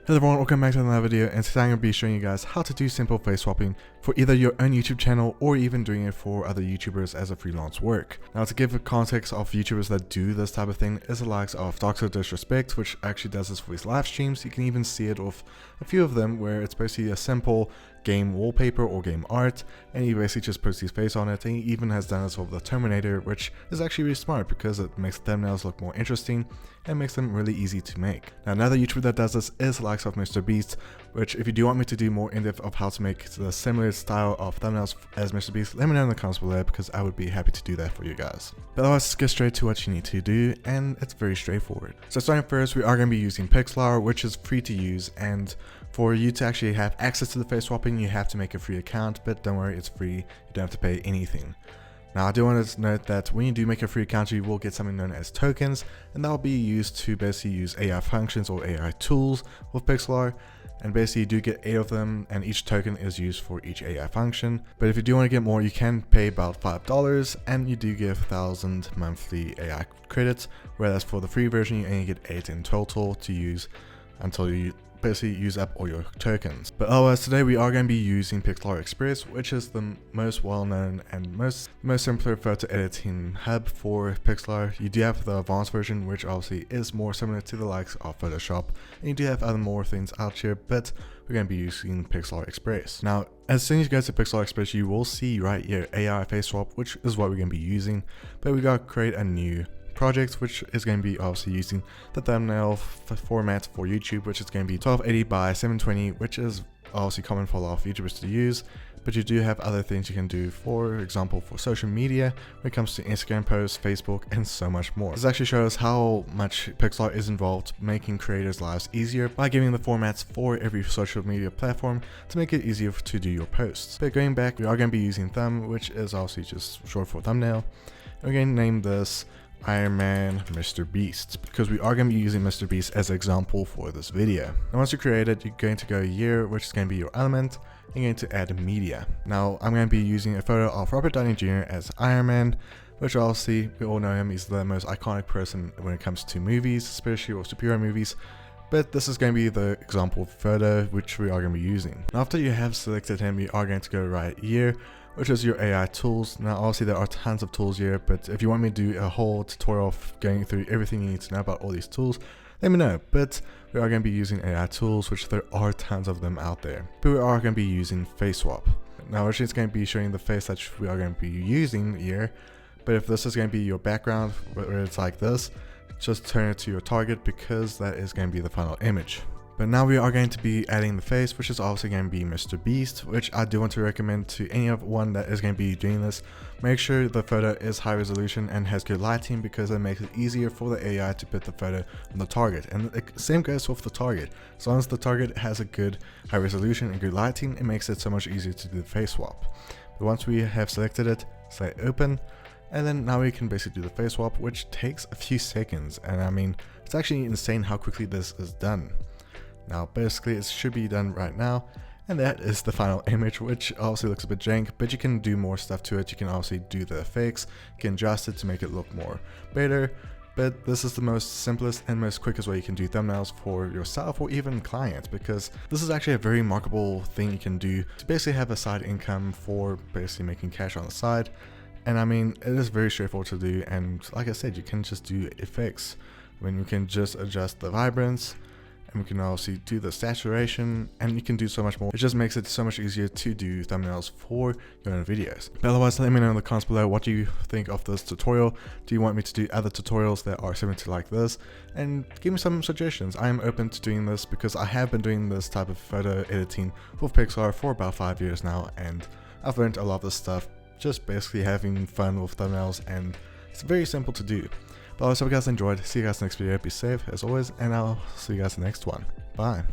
Hello everyone, welcome back to another video, and today I'm going to be showing you guys how to do simple face swapping for either your own YouTube channel or even doing it for other YouTubers as a freelance work. Now, to give a context of YouTubers that do this type of thing is the likes of Dr. Disrespect, which actually does this for his live streams. You can even see it with a few of them where it's basically a simple game wallpaper or game art, and he basically just puts his face on it. And he even has done this with the Terminator, which is actually really smart because it makes thumbnails look more interesting and makes them really easy to make. Now, another YouTuber that does this is the likes of MrBeast, which if you do want me to do more in-depth of how to make the similar style of thumbnails as MrBeast, let me know in the comments below because I would be happy to do that for you guys. But otherwise, let's get straight to what you need to do, and it's very straightforward. So starting first, we are going to be using Pixlr, which is free to use, and for you to actually have access to the face swapping, you have to make a free account, but don't worry, it's free. You don't have to pay anything. Now, I do want to note that when you do make a free account, you will get something known as tokens, and that will be used to basically use AI functions or AI tools with Pixlr. And basically you do get 8 of them, and each token is used for each AI function. But if you do want to get more, you can pay about $5, and you do get 1,000 monthly AI credits, whereas for the free version you only get 8 in total to use until you basically use up all your tokens. But otherwise, today we are going to be using Pixlr Express, which is the most well-known and most simpler photo editing hub for Pixlr. You do have the advanced version, which obviously is more similar to the likes of Photoshop, and you do have other more things out here, but we're going to be using Pixlr Express. Now, as soon as you go to Pixlr Express, you will see right here AI face swap, which is what we're going to be using, but we got to create a new project, which is going to be obviously using the thumbnail format for YouTube, which is going to be 1280 by 720, which is obviously common for a lot of YouTubers to use. But you do have other things you can do, for example, for social media when it comes to Instagram posts, Facebook, and so much more. This actually shows how much Pixlr is involved making creators' lives easier by giving the formats for every social media platform to make it easier to do your posts. But going back, we are going to be using Thumb, which is obviously just short for thumbnail. And we're going to name this Iron Man MrBeast because we are going to be using MrBeast as an example for this video. And once you create it, you're going to go year, which is going to be your element, and you're going to add media. Now, I'm going to be using a photo of Robert Downey Jr. as Iron Man, which obviously we all know him. He's the most iconic person when it comes to movies, especially or superhero movies. But this is going to be the example photo which we are going to be using. Now, after you have selected him, you are going to go right here, which is your AI tools. Now, obviously there are tons of tools here, but if you want me to do a whole tutorial of going through everything you need to know about all these tools, let me know. But we are going to be using AI tools, which there are tons of them out there. But we are going to be using face swap. Now, actually it's going to be showing the face that we are going to be using here. But if this is going to be your background, where it's like this, just turn it to your target because that is going to be the final image. But now we are going to be adding the face, which is also going to be MrBeast, which I do want to recommend to anyone that is going to be doing this. Make sure the photo is high resolution and has good lighting because it makes it easier for the AI to put the photo on the target. And the same goes with the target. As long as the target has a good high resolution and good lighting, it makes it so much easier to do the face swap. But once we have selected it, say open. And then now we can basically do the face swap, which takes a few seconds. And I mean, it's actually insane how quickly this is done. Now, basically, it should be done right now. And that is the final image, which obviously looks a bit jank, but you can do more stuff to it. You can obviously do the effects, you can adjust it to make it look more better. But this is the most simplest and most quickest way you can do thumbnails for yourself or even clients, because this is actually a very remarkable thing you can do to basically have a side income for basically making cash on the side. And I mean, it is very straightforward to do, and like I said, you can just do effects. When you can just adjust the vibrance, and we can also do the saturation, and you can do so much more. It just makes it so much easier to do thumbnails for your own videos. But otherwise, let me know in the comments below what you think of this tutorial. Do you want me to do other tutorials that are similar to like this? And give me some suggestions. I am open to doing this because I have been doing this type of photo editing with Pixlr for about 5 years now, and I've learned a lot of this stuff just basically having fun with thumbnails, and it's very simple to do. But I hope you guys enjoyed. See you guys next video. Be safe as always, and I'll see you guys in the next one. Bye.